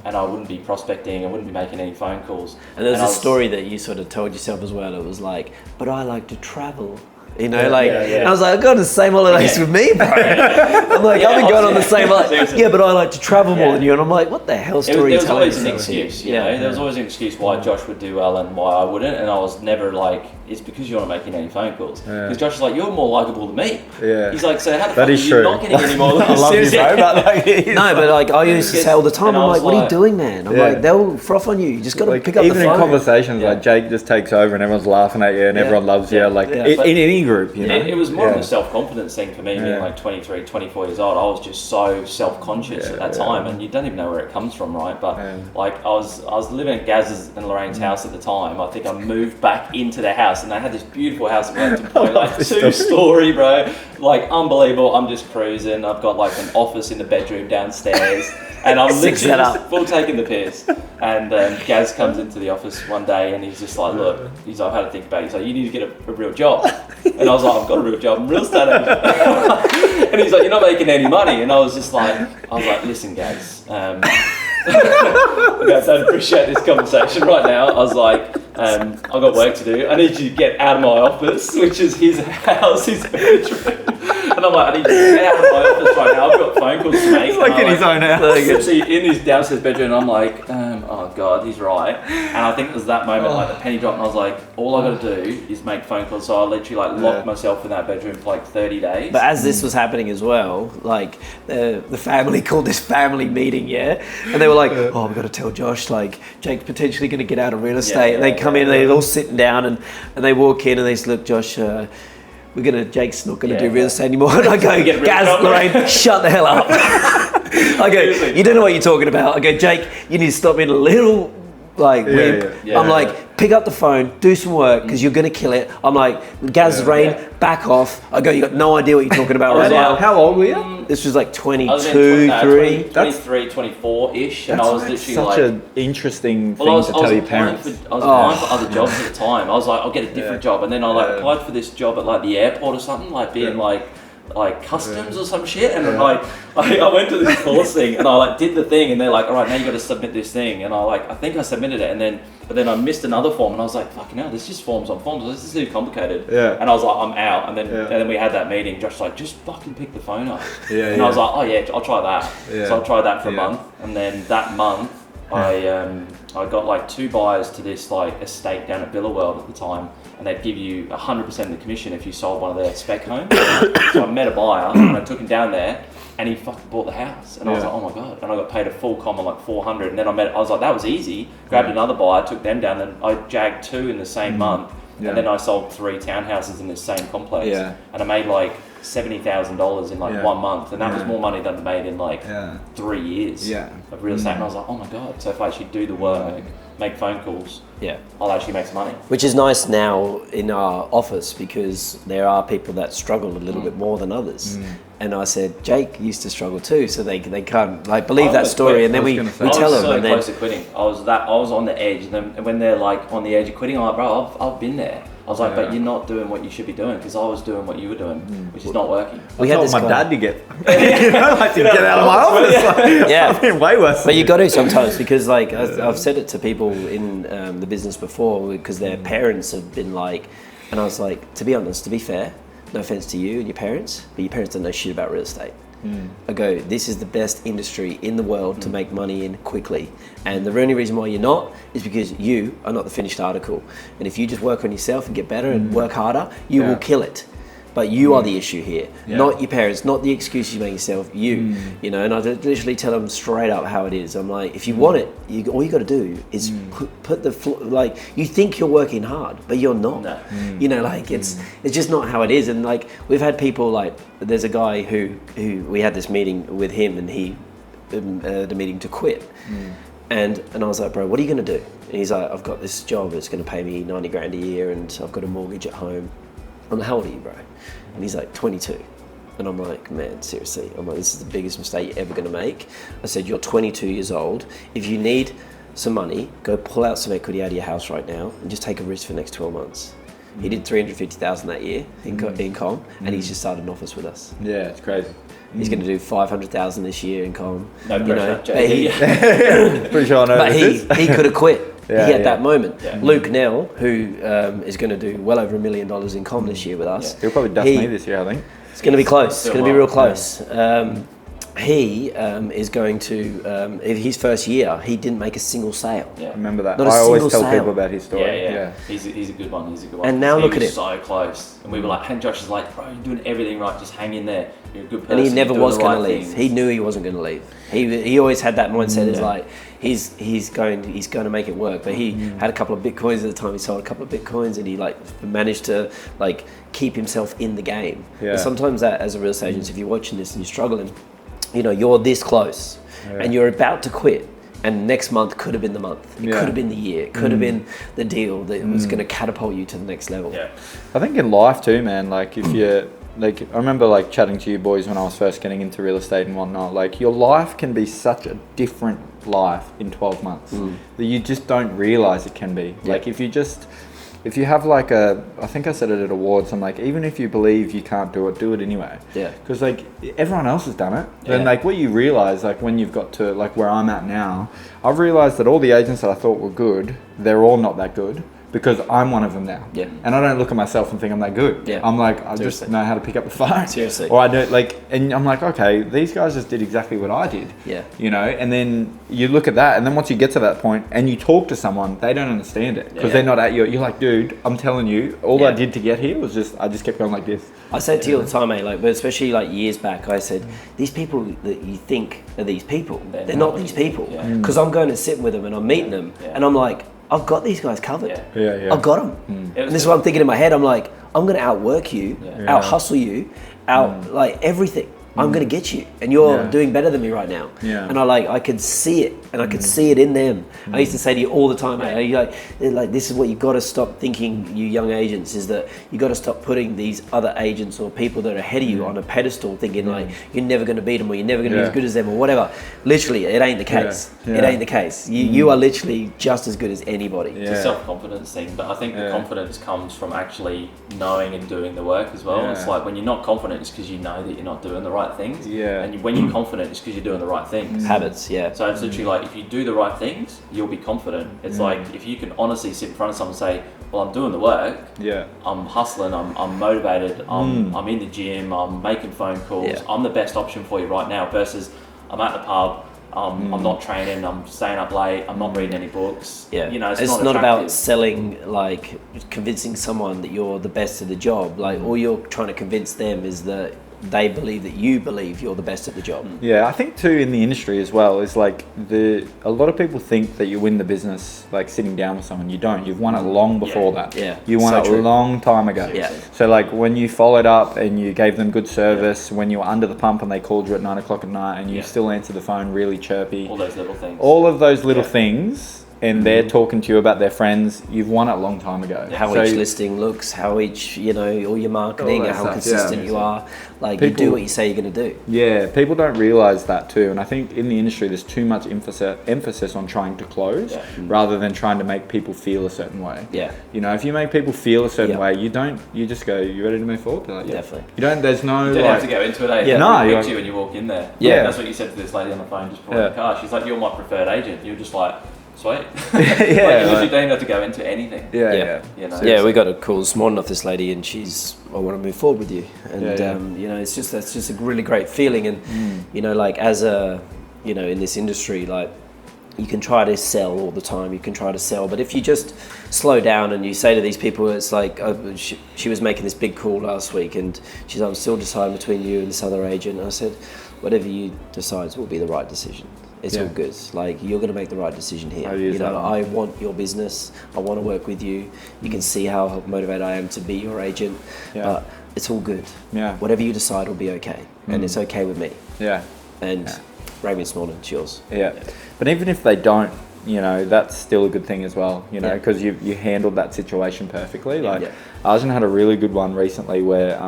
And I wouldn't be prospecting, I wouldn't be making any phone calls. And there was a story that you sort of told yourself as well. It was like, "But I like to travel." And I was like, "I've got the same holidays with me, bro." I'm like, "I've been going on the same holidays." "Yeah, but I like to travel more than you." And I'm like, "What the hell story There was are you always telling an excuse, There was always an excuse why Josh would do well and why I wouldn't. And I was never like, "It's because you're not making any phone calls." Because Josh is like, "You're more likeable than me." He's like, "So how the fuck are you not getting any more?" I love you, bro. No, but like I used to say all the time, I'm like, "What are you doing, man?" I'm like, "They'll froth on you. You just got to pick up the phone." Even in conversations, like Jake just takes over and everyone's laughing at you and everyone loves you. Like in any group, It was more of a self-confidence thing for me, being like 23, 24 years old. I was just so self-conscious at that time, and you don't even know where it comes from, right? But like I was living at Gaz's and Lorraine's house at the time. I think I moved back into their house, and they had this beautiful house at Wellington Point, like 2-story, bro, like unbelievable. I'm just cruising. I've got like an office in the bedroom downstairs, and I'm literally just full taking the piss. And Gaz comes into the office one day, and he's just like, "Look," he's like, "I've had to think about it." He's like, "You need to get a real job." And I was like, "I've got a real job, I'm a real estate agent." And he's like, "You're not making any money." And I was like, "Listen, Gaz, I don't appreciate this conversation right now." I was like, "I've got work to do. I need you to get out of my office," which is his house, his bedroom. And I'm like, "I need you to get out of my office right now. I've got phone calls to make." He's like in his own house. Literally in his downstairs bedroom, and I'm like, "Oh God, he's right." And I think it was that moment, like the penny dropped, and I was like, all I got to do is make phone calls. So I literally like locked myself in that bedroom for like 30 days. But as this was happening as well, like the family called this family meeting, and they were like, "Oh, we've got to tell Josh, like Jake's potentially going to get out of real estate." And they come in, and they're all sitting down, and they walk in, and they say, "Look, Josh, Jake's not going to do real estate anymore." And I go, "Gaz, Lorraine, shut the hell up." I go, "You don't know what you're talking about." I go, "Jake, you need to stop being a little like wimp." I'm like, pick up the phone, do some work, because you're going to kill it. I'm like, Gaz, Rain, back off. I go, you got no idea what you're talking about right now. How old were you? This was like 22, 23. 3. 23, 24-ish, and I was literally such like... an interesting thing to tell your parents. I was applying for other jobs at the time. I was like, I'll get a different job, and then I applied for this job at like the airport or something, like being like customs or some shit, and I went to this course thing, and I like did the thing, and they're like, all right, now you got to submit this thing, and I think I submitted it, but then I missed another form, and I was like, fucking hell, this is just forms on forms, this is too complicated. And I was like, I'm out, and then we had that meeting. Josh was like, just fucking pick the phone up. And I was like, oh yeah, I'll try that. So I tried that for a month, and then that month I got like 2 buyers to this like estate down at Billerworld at the time, and they'd give you 100% of the commission if you sold one of their spec homes. So I met a buyer, and I took him down there, and he fucking bought the house, and I was like, oh my god! And I got paid a full comm on like 400, and then I was like, that was easy. Grabbed another buyer, took them down, and I jagged 2 in the same month, and then I sold 3 townhouses in this same complex, and I made like $70,000 in like 1 month, and that was more money than I made in like 3 years of real estate. And I was like, oh my god! So if I actually do the work, make phone calls, I'll actually make some money. Which is nice now in our office, because there are people that struggle a little bit more than others. And I said, Jake used to struggle too, so they can't like believe that story, and then we tell them. I was so close to quitting. I was on the edge, and when they're like on the edge of quitting, I'm like, bro, I've been there. I was like, but you're not doing what you should be doing, because I was doing what you were doing, which is not working. We had my dad to get, like to get out of my office. Like, I've been way worse. But you got to sometimes, because like I've said it to people in the business before, because their parents have been like, and I was like, to be honest, to be fair, no offense to you and your parents, but your parents don't know shit about real estate. I go, this is the best industry in the world to make money in quickly, and the only reason why you're not is because you are not the finished article, and if you just work on yourself and get better and work harder, you will kill it. But you are the issue here, not your parents, not the excuses you make yourself, you know. And I literally tell them straight up how it is. I'm like, if you want it, all you got to do is put the like, you think you're working hard, but you're not. No. You know, like it's just not how it is. And like, we've had people like, there's a guy who we had this meeting with him, and he the meeting to quit. And I was like, bro, what are you going to do? And he's like, I've got this job, it's going to pay me 90 grand a year, and I've got a mortgage at home. I'm like, how old are you, bro? And he's like, 22. And I'm like, man, seriously. I'm like, this is the biggest mistake you're ever going to make. I said, you're 22 years old. If you need some money, go pull out some equity out of your house right now and just take a risk for the next 12 months. He did 350,000 that year in com, and he's just started an office with us. Yeah, it's crazy. He's going to do 500,000 this year in com. No pressure, pretty sure I know. But he could have quit. He had that moment. Luke Nell, who is going to do well over $1 million in com this year with us. He'll probably dust me this year, I think. It's going to be close. It's going to be real close. He is going to, in his first year, he didn't make a single sale. I remember that. Not a I always tell sale. people about his story. Yeah. He's a good one. He's a good one. And now look at him. it. So close. And we were like, and Josh is like, bro, you're doing everything right. Just hang in there. You're a good person. And he never was going to leave. Things. He knew he wasn't going to leave. He always had that mindset. Is like he's going to make it work. But he had a couple of bitcoins at the time. He sold a couple of bitcoins, and he like managed to like keep himself in the game. And sometimes that, as a real estate agent, if you're watching this and you're struggling, you know, you're this close and you're about to quit, and next month could have been the month, it could have been the year, it could have been the deal that was going to catapult you to the next level. I think in life too, man, like if you're like, I remember like chatting to you boys when I was first getting into real estate and whatnot, like your life can be such a different life in 12 months that you just don't realize it can be. Like if you have like I think I said it at awards, I'm like, even if you believe you can't do it anyway. Because like everyone else has done it. Then like what you realize, like when you've got to like where I'm at now, I've realized that all the agents that I thought were good, they're all not that good. Because I'm one of them now. And I don't look at myself and think I'm that good. I'm like, I just know how to pick up the phone. Or I don't like, and I'm like, okay, these guys just did exactly what I did. You know, and then you look at that, and then once you get to that point and you talk to someone, they don't understand it. Because they're not at you. You're like, dude, I'm telling you, all I did to get here was I just kept going like this. I said to you all the time, mate, like, but especially like years back, I said, these people that you think are these people, they're not these people. Because I'm going to sit with them and I'm meeting them, and I'm like, I've got these guys covered. I've got them. And this is what I'm thinking in my head. I'm like, I'm going to outwork you, out hustle you, like everything. I'm going to get you, and you're doing better than me right now. Yeah. And I could see it, and I could see it in them. I used to say to you all the time, hey, like this is what you got to stop thinking, you young agents, is that you got to stop putting these other agents or people that are ahead of you on a pedestal, thinking like you're never going to beat them or you're never going to be as good as them or whatever. Literally, it ain't the case. It ain't the case. You are literally just as good as anybody. It's a self-confidence thing, but I think the confidence comes from actually knowing and doing the work as well. It's like when you're not confident, it's because you know that you're not doing the right things. And when you're confident, it's because you're doing the right things. Habits, So it's literally like if you do the right things, you'll be confident. It's like if you can honestly sit in front of someone and say, well, I'm doing the work. I'm hustling. I'm motivated. I'm in the gym. I'm making phone calls. I'm the best option for you right now. Versus I'm at the pub. I'm not training. I'm staying up late. I'm not reading any books. You know, it's not about selling, like convincing someone that you're the best at the job. Like all you're trying to convince them is that they believe that you believe you're the best at the job. Yeah, I think too in the industry as well is like a lot of people think that you win the business like sitting down with someone. You don't. You've won it long before that. You won it a long time ago. So like when you followed up and you gave them good service, when you were under the pump and they called you at 9 o'clock at night and you still answered the phone really chirpy. All those little things. All of those little things. And they're talking to you about their friends, you've won it a long time ago. How each listing looks, how each, all your marketing, how consistent you are. Like people, you do what you say you're going to do. Yeah, people don't realise that too. And I think in the industry, there's too much emphasis on trying to close rather than trying to make people feel a certain way. If you make people feel a certain way, you just go, you ready to move forward? Like, definitely. You don't have to go into it, No, you when you walk in there. That's what you said to this lady on the phone just before the car. She's like, you're my preferred agent. You're just like, sweet. You don't have to go into anything. We got a call this morning off this lady, and I want to move forward with you, and that's just a really great feeling, and like as a in this industry, like you can try to sell all the time, but if you just slow down and you say to these people, it's like she was making this big call last week, and she's like, I'm still deciding between you and this other agent. And I said, whatever you decide will be the right decision. It's all good. Like, you're going to make the right decision here. I want your business. I want to work with you. You can see how motivated I am to be your agent. But it's all good. Whatever you decide will be okay. And it's okay with me. And Raymond Smallman, it's yours. But even if they don't, that's still a good thing as well, because you handled that situation perfectly. Like, Arjun had a really good one recently where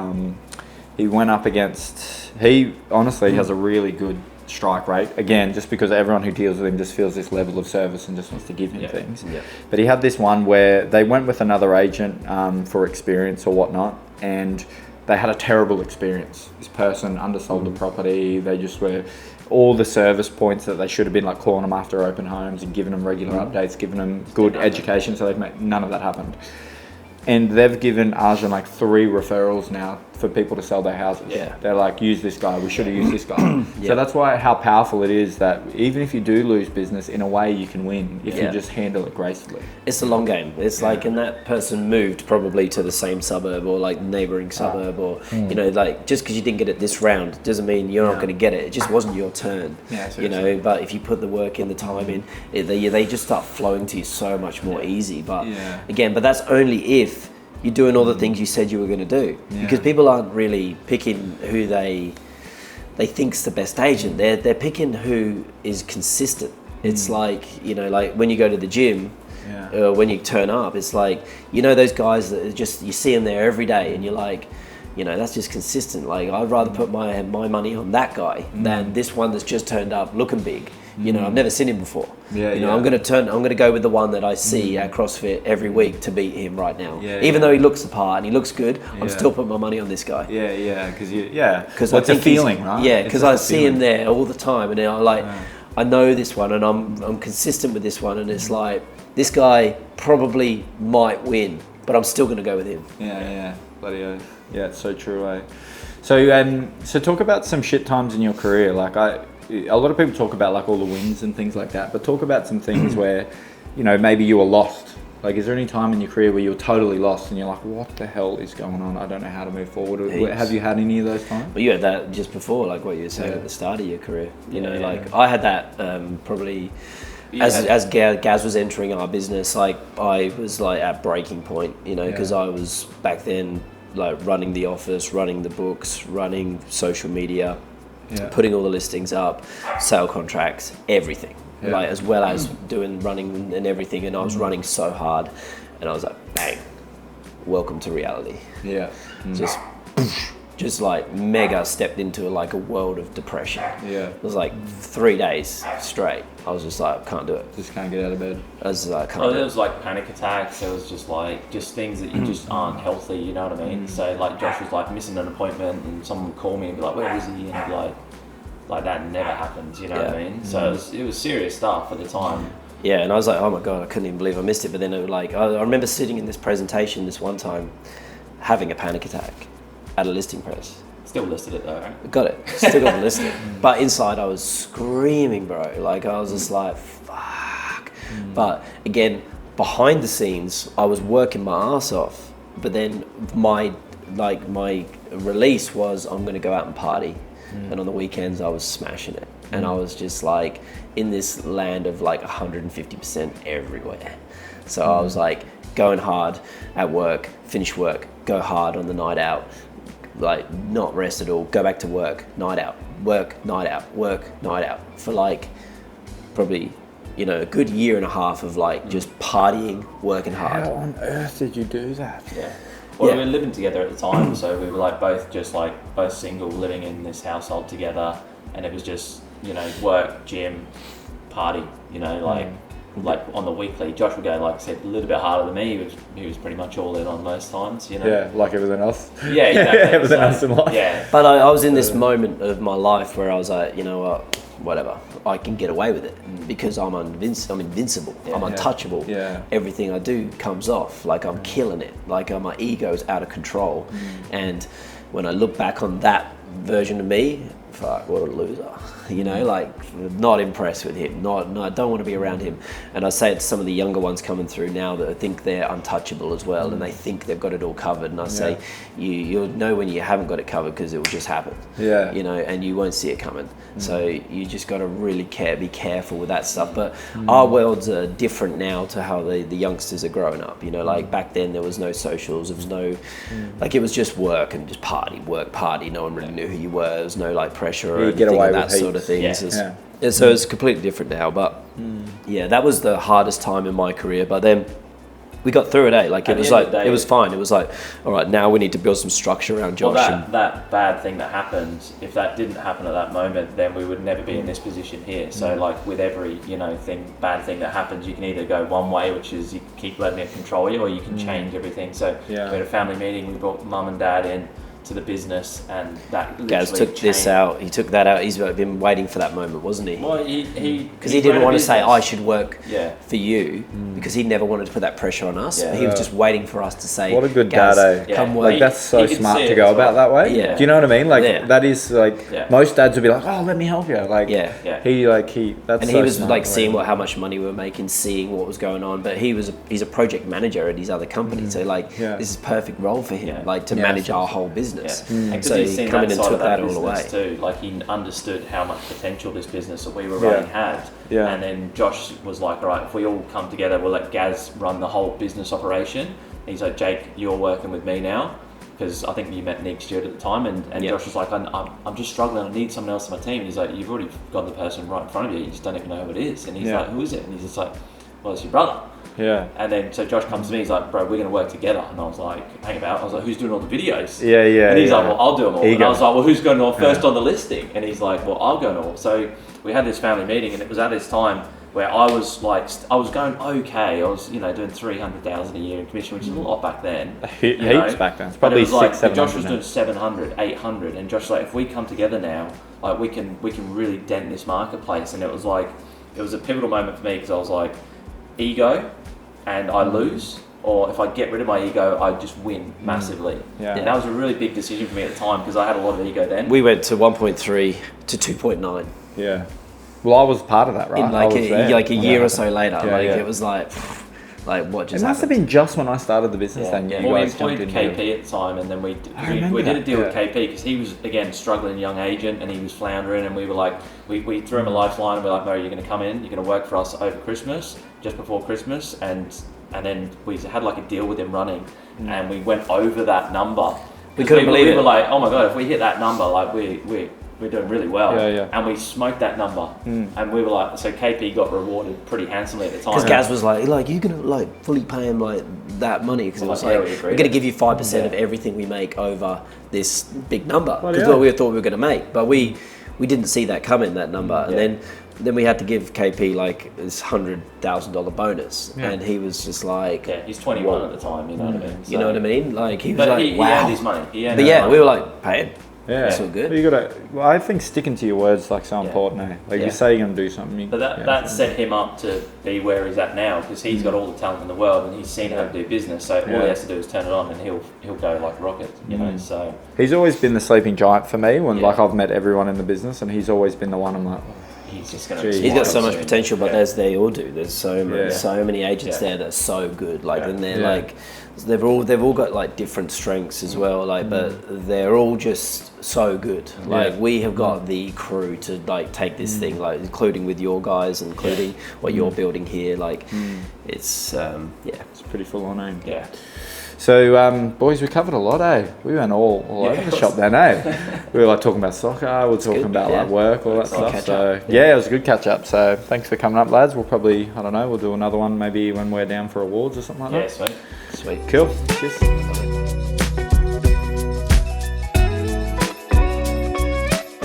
he went up against, he honestly has a really good strike rate, again, just because everyone who deals with him just feels this level of service and just wants to give him things. But he had this one where they went with another agent for experience or whatnot, and they had a terrible experience. This person undersold the property. They just were all the service points that they should have been like calling them after open homes and giving them regular updates, giving them good education. So none of that happened. And they've given Arjun like 3 referrals now for people to sell their houses. They're like, use this guy. We should have used this guy. So that's why how powerful it is that even if you do lose business, in a way you can win if you just handle it gracefully. It's a long game. It's like, and that person moved probably to the same suburb or like neighbouring suburb or, like just because you didn't get it this round doesn't mean you're not going to get it. It just wasn't your turn, but if you put the work in, the time in, they just start flowing to you so much more easy. But again, but that's only if you're doing all the things you said you were going to do, because people aren't really picking who they think's the best agent. They're picking who is consistent. It's like, like when you go to the gym, when you turn up, it's like, those guys that are just, you see them there every day and you're like, that's just consistent. Like, I'd rather put my money on that guy than this one that's just turned up looking big. I've never seen him before. I'm going to go with the one that I see at CrossFit every week to beat him right now. Even though he looks the part and he looks good, I'm still putting my money on this guy. Because it's a feeling, right? Because I see him there all the time, and I know this one, and I'm consistent with this one, and it's like, this guy probably might win, but I'm still going to go with him. Bloody oath. Yeah, it's so true. So talk about some shit times in your career. Like, a lot of people talk about like all the wins and things like that, but talk about some things where, maybe you were lost. Like, is there any time in your career where you were totally lost and you're like, what the hell is going on? I don't know how to move forward. Have you had any of those times? Well, you had that just before, like what you were saying at the start of your career. I had that probably as Gaz was entering our business. Like, I was like at breaking point, because I was back then like running the office, running the books, running social media, putting all the listings up, sale contracts, everything. Like as well as doing running and everything, and I was running so hard, and I was like, bang, welcome to reality. Just like mega stepped into like a world of depression. It was like 3 days straight. I was just like, can't do it. Just can't get out of bed. I was like, can't do it. There was like panic attacks. There was just things that you just aren't healthy. You know what I mean? So like Josh was like missing an appointment, and someone would call me and be like, "Where is he?" And I'd be like that never happens. You know what I mean? So it was serious stuff at the time. Yeah, and I was like, oh my God, I couldn't even believe I missed it. But then it was like, I remember sitting in this presentation this one time, having a panic attack at a listing press. Still listed it though, right? Got it. Still got it listed. But inside I was screaming, bro. Like I was just like, fuck. But again, behind the scenes, I was working my ass off. But then my release was, I'm going to go out and party. And on the weekends I was smashing it. And I was just like in this land of like 150% everywhere. So I was like going hard at work, finish work, go hard on the night out, like not rest at all, go back to work, night out, work, night out, work, night out for like probably, you know, a good year and a half of like just partying, working hard. How on earth did you do that? Well, we were living together at the time, so we were like both single, living in this household together, and it was just, you know, work, gym, party, you know, like on the weekly. Josh would go, like I said, a little bit harder than me. He was pretty much all in on most times, you know. Yeah, like everything else. Yeah, exactly. Everything else in life. Yeah. But I was in this moment of my life where I was like, you know what, whatever, I can get away with it because I'm invincible, I'm untouchable. Everything I do comes off, like I'm killing it, like my ego's out of control. And when I look back on that version of me, fuck, what a loser, you know, like not impressed with him, I don't want to be around him. And I say it to some of the younger ones coming through now that think they're untouchable as well, and they think they've got it all covered, and I say you'll know when you haven't got it covered because it will just happen, you know, and you won't see it coming. So you just got to really be careful with that stuff. But our worlds are different now to how the youngsters are growing up, you know, like back then there was no socials, there was no like, it was just work and just work party, no one really knew who you were, there was no like pressure or anything like that sort of things. So it's completely different now, but yeah, that was the hardest time in my career. But then we got through it, like it was like it was fine. It was like, all right, now we need to build some structure around Josh. Well, that bad thing that happened, if that didn't happen at that moment, then we would never be in this position here. So like with every, you know, bad thing that happens, you can either go one way, which is you keep letting it control you, or you can change everything. So we had a family meeting, we brought mum and dad in to the business, and that Gaz took this out. He took that out. He's been waiting for that moment, wasn't he? Well, because he didn't want to say I should work for you, because he never wanted to put that pressure on us. He was just waiting for us to say, what a good dad, come work. Like that's so smart to go about that way. Do you know what I mean? Like that is like most dads would be like, oh, let me help you. Like he was like seeing how much money we were making, seeing what was going on. But he's a project manager at his other company, so like this is a perfect role for him, like to manage our whole business. So he came in and took that all away too. Like he understood how much potential this business that we were running had. And then Josh was like, all right, if we all come together, we'll let Gaz run the whole business operation. He's like, Jake, you're working with me now, because I think you met Nick Stewart at the time, and Josh was like, I'm just struggling, I need someone else on my team. And he's like, you've already got the person right in front of you, you just don't even know who it is. And he's like, who is it? And he's just like, well, it's your brother. And then so Josh comes to me, he's like, bro, we're going to work together. And I was like, hang about. I was like, who's doing all the videos? And he's like, well, I'll do them all. And I was like, well, who's going on first on the listing? And he's like, well, I'll go all. So we had this family meeting, and it was at this time where I was like, I was going okay. I was, you know, doing 300,000 a year in commission, which is a lot back then. Heaps back then. It's probably 600-700. Josh was doing 700, 800, and Josh was like, if we come together now, like we can really dent this marketplace. And it was like, it was a pivotal moment for me, because I was like, ego, and I lose, or if I get rid of my ego, I just win massively. And that was a really big decision for me at the time, because I had a lot of ego then. We went to 1.3 to 2.9. Yeah. Well, I was part of that, right? In like a year or so later, it was like what just happened? It must have been just when I started the business then. Well, we employed KP at the time, and then we did a deal with KP, because he was, again, struggling young agent, and he was floundering, and we were like, we threw him a lifeline, and we're like, no, you're going to come in, you're going to work for us over Christmas, just before Christmas, and then we had like a deal with him running, and we went over that number. We couldn't believe it. We were like, oh my god, if we hit that number, like we're we're doing really well. Yeah. And we smoked that number. And we were like, so KP got rewarded pretty handsomely at the time. Because Gaz was like, you're gonna like fully pay him like that money because it was Like, like, yeah, we we're gonna give you 5% of everything we make over this big number Well, because yeah. what we thought we were gonna make, but we didn't see that coming, that number, and then we had to give KP like this $100,000 bonus, and he was just like, he's 21 at the time, you know what I mean? So, you know what I mean? Like he was but like, he wow. earned his money. But yeah, we were like, pay him. Yeah, That's all good. But you gotta. Well, I think sticking to your words like so important. Eh? Like you say you're gonna do something. But that set him up to be where he's at now because he's got all the talent in the world and he's seen how to do business. So all he has to do is turn it on and he'll go like rocket. You know. So he's always been the sleeping giant for me. When like I've met everyone in the business, and he's always been the one I'm like. He's just gonna. He's got so much potential, but as they all do, there's so many agents Yeah. there that are so good. Like, and they're like, they've all got like different strengths as well. Like, but they're all just so good. Like, we have got the crew to like take this thing, like including with your guys, including what you're building here. Like, it's It's pretty full on, eh? Yeah. So, boys, we covered a lot, eh? We went all over the shop then, eh? We were like talking about soccer, we were talking about like work, all that stuff. So, it was a good catch up. So, thanks for coming up, lads. We'll probably, I don't know, we'll do another one maybe when we're down for awards or something like that. Yeah, sweet. sweet. Cool. Cheers.